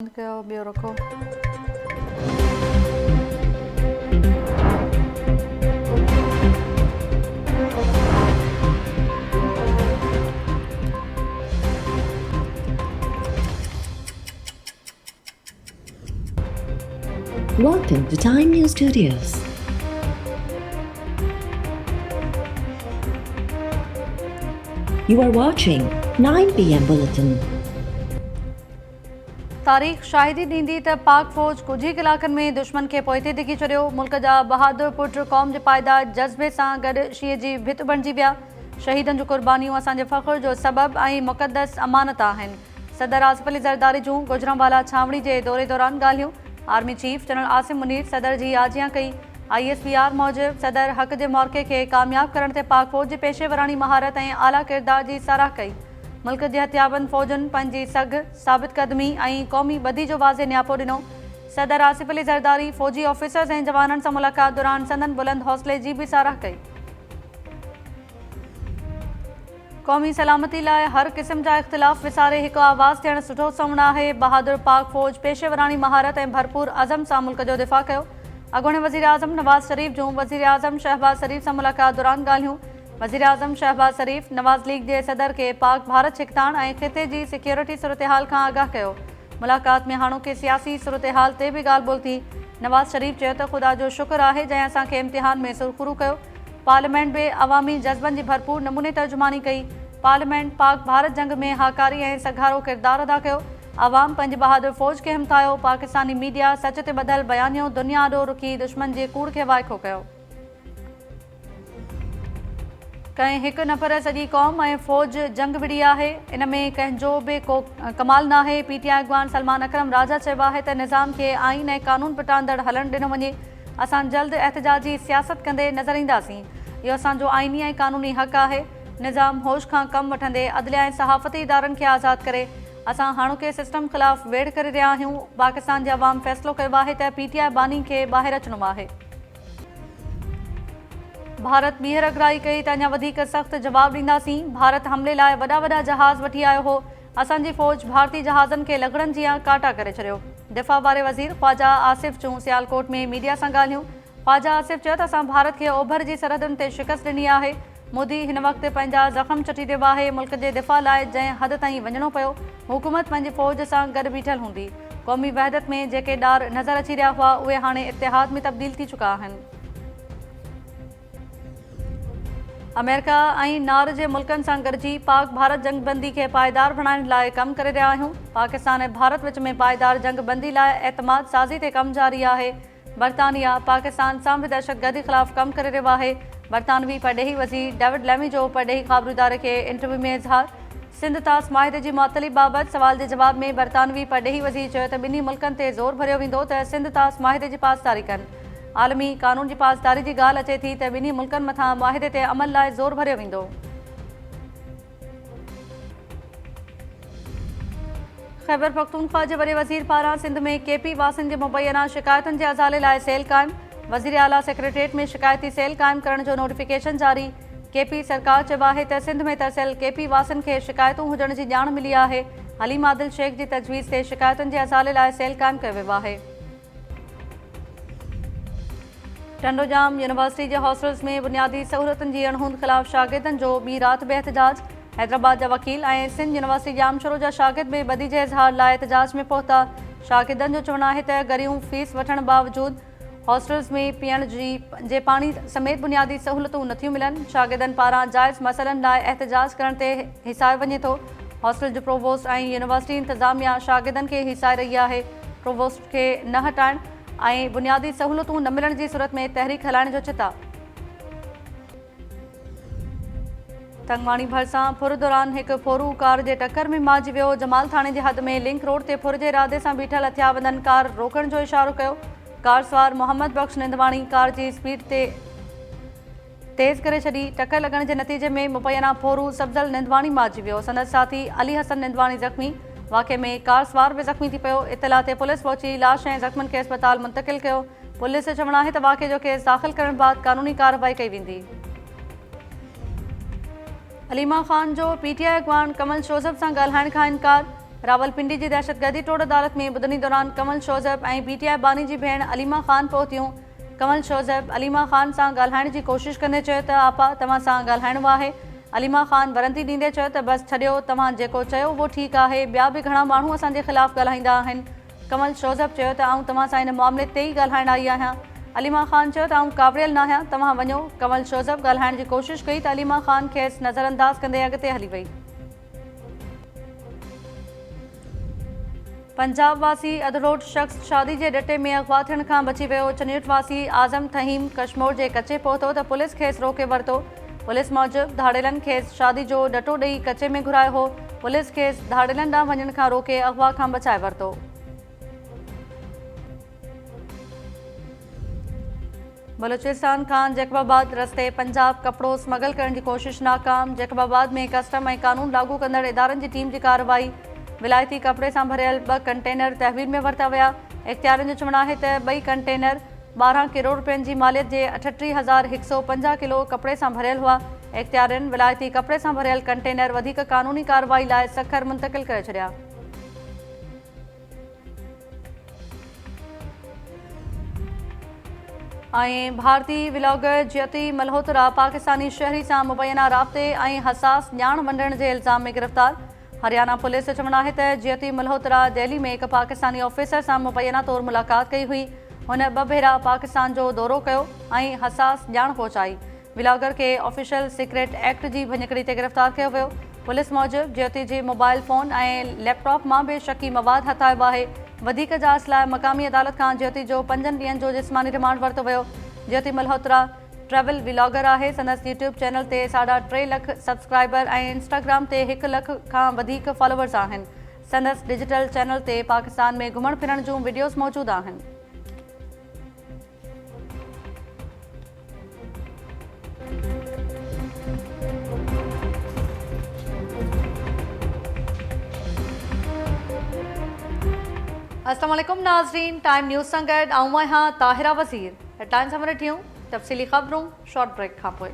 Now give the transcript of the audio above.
ॿियो रखो। Welcome to Time News Studios. You are watching 9 PM Bulletin. तारीख़ शाहिदी ॾींदी त पाक फ़ौज कुझु ई कलाकनि में दुश्मन खे पोइते धिकी छॾियो। मुल्क जा बहादुर पुट क़ौम जे पाइदार जज़्बे सां गॾु शींहं जी भित बणिजी विया। शहीदनि जूं क़ुर्बानियूं असांजे फ़ख़्र जो सबबु ऐं मुक़दस अमानत आहिनि। सदर आसिफ अली ज़रदारी जूं गुजरांवाला छावणी जे दौरे दौरान ॻाल्हियूं। Army chief general Asim Munir सदर जी आजियां कई। ISPR मूजिबि सदर हक़ जे मौक़े खे कामयाबु करण ते पाक फ़ौज जे पेशेवरानी महारत ऐं आला किरदार जी साराह कई। मुल्क जे हथियाबंद फ़ौजनि पंहिंजी सघ साबित क़दमी ऐं क़ौमी बदी जो वाज़े न्यापो ॾिनो। सदर आसिफ अली ज़रदारी फ़ौजी ऑफिसर्स ऐं जवाननि सां मुलाक़ात दौरान संदन बुलंद हौसले जी बि साराह कई। क़ौमी सलामती लाइ हर क़िस्म जा इख़्तिलाफ़ विसारे हिकु आवाज़ थियणु सुठो सवणु आहे। बहादुर पाक फ़ौज पेशेवरानी महारत ऐं भरपूर अज़म सां मुल्क जो दिफ़ा कयो। अॻूणे वज़ीर आज़म नवाज़ शरीफ़ जूं वज़ीर आज़म शहबाज़ शरीफ़ सां मुलाक़ात दौरान ॻाल्हियूं। वज़ीर आज़म शहबाज़ शरीफ़ नवाज़ लीग जे सदर खे पाक भारत छिकताण ऐं ख़िते जी सिक्योरिटी सूरतहाल खां आगाह कयो। मुलाक़ात में हाणोके सियासी सूरतहाल ते बि ॻाल्हि ॿोल थी। नवाज़ शरीफ़ चयो त ख़ुदा जो शुक्र आहे जंहिं असांखे इम्तिहान में सुरख़ुरू कयो। पार्लियामेंट में अवामी जज़्बनि जी भरपूर नमूने तर्जुमानी कई। पार्लियामेंट पाक भारत जंग में हाकारी ऐं सघारो किरदारु अदा कयो। आवाम पंहिंजे बहादुर फ़ौज खे हिमथायो। पाकिस्तानी मीडिया सच ते ॿधल बयानियो दुनिया ॾोह रुकी दुश्मन जे कूड़ खे वाइखो कयो। कंहिं हिकु न पर सॼी क़ौम ऐं फ़ौज जंग विड़ी आहे। इन में कंहिंजो बि को कमाल नाहे। PTI अॻवान सलमान अकरम राजा चयो आहे त निज़ाम खे आइन ऐं कानून पिटांदड़ हलणु ॾिनो वञे। असां जल्द एहतजाजी सियासत कंदे नज़र ईंदासीं। इहो असांजो आइनी ऐं कानूनी हक़ आहे। निज़ाम होश खां कमु वठंदे अदलिया ऐं सहाफ़ती इदारनि खे आज़ादु करे। असां हाणोके सिस्टम ख़िलाफ़ु वेड़ करे रहिया आहियूं। पाकिस्तान जे अवाम फ़ैसिलो कयो आहे त PTI बानी खे ॿाहिरि अचिणो आहे। भारत ॿीहर अगराई कई त अञा वधीक सख़्तु जवाबु ॾींदासीं। भारत हमले लाइ वॾा वॾा जहाज़ वठी आयो हो। असांजी फ़ौज भारतीय जहाज़नि खे लॻड़नि जीअं काटा करे छॾियो। दिफ़ा वारे वज़ीर ख़्वाजा आसिफ़ जूं सियालकोट में मीडिया सां ॻाल्हियूं। ख़्वाजा आसिफ़ चयो त असां भारत खे ओभर जी सरहदुनि ते शिकस्त ॾिनी आहे। मोदी हिन वक़्तु पंहिंजा ज़ख़्म चटी रहियो आहे। मुल्क जे दिफ़ा लाइ जंहिं हद ताईं वञिणो पियो हुकूमत पंहिंजी फ़ौज सां गॾु बीठल हूंदी। क़ौमी वहदत में जेके ॾार नज़र अची रहिया हुआ उहे हाणे इतिहाद में तब्दील थी चुका आहिनि। अमेरिका ऐं नार जे मुल्कनि सां गॾिजी पाक भारत जंगबंदी खे पाइदार बणाइण लाइ कमु करे रहिया आहियूं। पाकिस्तान ऐं भारत विच में पाइदार जंगबंदी लाइ एतमाद साज़ी ते कमु जारी आहे। बरतानिया पाकिस्तान सां बि दहशतगर्दी ख़िलाफ़ कमु करे रहियो आहे। बरतानवी परॾेही वज़ीर डेविड लेमी जो परॾेही ख़ाबरू इदारे खे इंटरव्यू में इज़हार। सिंध तास माहिदे जी मुअतली बाबति सवाल जे जवाब में बरतानवी परॾेही वज़ीर चयो त ॿिन्ही मुल्कनि ते ज़ोर भरियो वेंदो त सिंध तास माहिदे जी पासदारी कनि। आलमी कानून जी पासदारी जी ॻाल्हि अचे थी त ॿिन्ही मुल्कनि मथां मुआहिदे ते अमल लाइ ज़ोर भरियो वेंदो। ख़ैबर पख्तूनख्वा जे वॾे वज़ीर पारां सिंध में KP वासिन जे मुबैना शिकायतुनि जे अज़ाले लाइ सेल क़ाइमु। वज़ीर आला सेक्रेटरिएट में शिकायती सेल क़ाइमु करण जो नोटिफिकेशन जारी। KP सरकार चयो आहे त सिंध में तरसियल KP वासिन खे शिकायतूं हुजण जी ॼाण मिली आहे। हलीम आदिल शेख जी तजवीज़ ते शिकायतुनि जे अज़ाले लाइ सेल क़ाइमु कयो वियो आहे। टंडोजाम यूनिवर्सिटी जे हॉस्टल्स में बुनियादी सहूलियतुनि जी अणहूंद ख़िलाफ़ शागिर्दनि जो ॿी राति बि एहतजाज। हैदराबाद जा वकील ऐं सिंध यूनिवर्सिटी जाम शुरू जा शागिर्द बि बदी जे इज़हार लाइ एहतजाज में पहुता। शागिर्दनि जो चवणु आहे त गरियूं फीस वठण बावजूदि हॉस्टल्स में पीअण जे पाणी समेत बुनियादी सहूलियतूं नथियूं मिलनि। शागिर्दनि पारां जाइज़ मसइलनि लाइ एहतजाज करण ते हिसायो वञे थो। हॉस्टल जो प्रोवोस्ट ऐं यूनिवर्सिटी इंतिज़ामिया शागिर्दनि खे हिसाए रही आहे। प्रोवोस्ट खे न हटाइण ऐं बुनियादी सहूलियतूं न मिलण जी सूरत में तहरीक हलाइण जो चिता। तंगवाणी भरिसां फुर दौरान हिकु फोरू कार जे टकर में मारिजी वियो। जमाल थाणे जे हद में लिंक रोड ते फुर जे इरादे सां बीठल हथियाबंदनि कार रोकण जो इशारो कयो। कार सवार मोहम्मद बख्श निंदवाणी कार जी स्पीड तेज़ करे छॾी। टकर लॻण जे नतीजे में मुबैना फोरू सब्ज़ल निंदवाणी मारिजी वियो। संदसि साथी अली हसन निंदवाणी ज़ख़्मी। वाक़े में कार सवार बि ज़ख़्मी थी पियो। इतला ते पुलिस पहुची लाश ऐं ज़ख़्मनि खे अस्पताल मुंतक़िल कयो। पुलिस जो चवणु आहे त वाक़े जो केस दाख़िल करण बाद कानूनी कार्रवाई कई वेंदी। हलीमा ख़ान जो PTI अॻवान कमल शोज़ब सां ॻाल्हाइण खां इनकार। रावलपिंडी जी दहशतगर्दी टोड़ अदालत में ॿुधणी दौरान कमल शोज़ैब ऐं PTI बानी जी भेण अलीमा ख़ान पहुतियूं। कमल शोज़ैब अलीमा ख़ान सां ॻाल्हाइण जी कोशिश कंदे चयो त आपा तव्हां सां ॻाल्हाइणो आहे। अलीमा ख़ान वरंती ॾींदे चयो त बसि छॾियो, तव्हां जेको चयो उहो ठीकु आहे, ॿिया बि घणा माण्हू असांजे ख़िलाफ़ु ॻाल्हाईंदा आहिनि। कमल शोज़ैब चयो त आऊं तव्हां सां हिन मामले ते ई ॻाल्हाइण आई आहियां। अलीमा ख़ान चयो त आऊं कावड़ियल न आहियां, तव्हां वञो। कमल शोज़ैब ॻाल्हाइण जी कोशिश कई त अलीमा ख़ान खेसि नज़रअंदाज़ कंदे अॻिते हली वई। पंजाब वासी अधरोड शख़्स शादी जे ॾटे में अगवा थियण खां बची वियो। चनियुट वासी आज़म तहीम कश्मोर जे कचे पहुतो त पुलिस खेसि रोके वरितो। पुलिस मूजिबि धाड़ेलनि खेसि शादी जो ॾटो ॾेई कचे में घुरायो हो। पुलिस खेसि धाड़ेलनि ॾांहुं वञण खां रोके अगवा खां बचाए वरितो। बलूचिस्तान खां जैकबाबाद रस्ते पंजाब कपिड़ो स्मगल करण जी कोशिश नाकाम। जैकबाबाद में कस्टम ऐं कानून लागू कंदड़ इदारनि जी टीम जी कार्रवाई। विलायती कपिड़े सां भरियल 2 कंटेनर तहवील में वरिता विया। इख़्तियारनि जो चवणु आहे त 2 कंटेनर 12 करोड़ रुपयनि जी मालियत जे 38,150 किलो कपिड़े सां भरियल हुआ। इख़्तियारनि विलायती कपिड़े सां भरियल कंटेनर वधीक कानूनी कार्रवाई लाइ सखर मुंतक़िल करे छॾिया। ऐं भारतीय व्लॉगर ज्योति मल्होत्रा पाकिस्तानी शहरी सां मुबैना राब्ते ऐं हसास ॼाण वंडण जे इल्ज़ाम में गिरफ़्तार। हरियाणा पुलिस जो चवणु आहे त ज्योति मल्होत्रा दिल्ली में हिकु पाकिस्तानी ऑफिसर सां मुबैना तौरु मुलाक़ात कई हुई। हुन 2 भेरा पाकिस्तान जो दौरो कयो ऐं हसास ॼाण पहुचाई। व्लॉगर खे ऑफिशियल सीक्रेट एक्ट जी भञकड़ी ते गिरफ़्तार कयो वियो। पुलिस मूजिबि ज्योति जे मोबाइल फ़ोन ऐं लैपटॉप मां बि शकी मवाद हथायो आहे। वधीक जांच लाइ मक़ामी अदालत खां ज्योति जो 5 ॾींहंनि जो जिस्मानी रिमांड वरितो वियो। ज्योति मल्होत्रा ट्रैवल व्लॉगर आहे। संदसि यूट्यूब चैनल ते 3.5 लख सब्सक्राइबर ऐं इंस्टाग्राम ते 1 लख खां वधीक फॉलोवर्स आहिनि। संदसि डिजिटल चैनल ते पाकिस्तान में घुमण फिरण जूं वीडियोज़ मौजूदु आहिनि। अस्सलाम वालेकुम नाज़रीन, टाइम न्यूज़ सां गॾु आऊं आहियां ताहिरा वज़ीर। हेडलाइंस सां वठी तफ़सीली ख़बरूं शॉर्ट ब्रेक खां पोइ।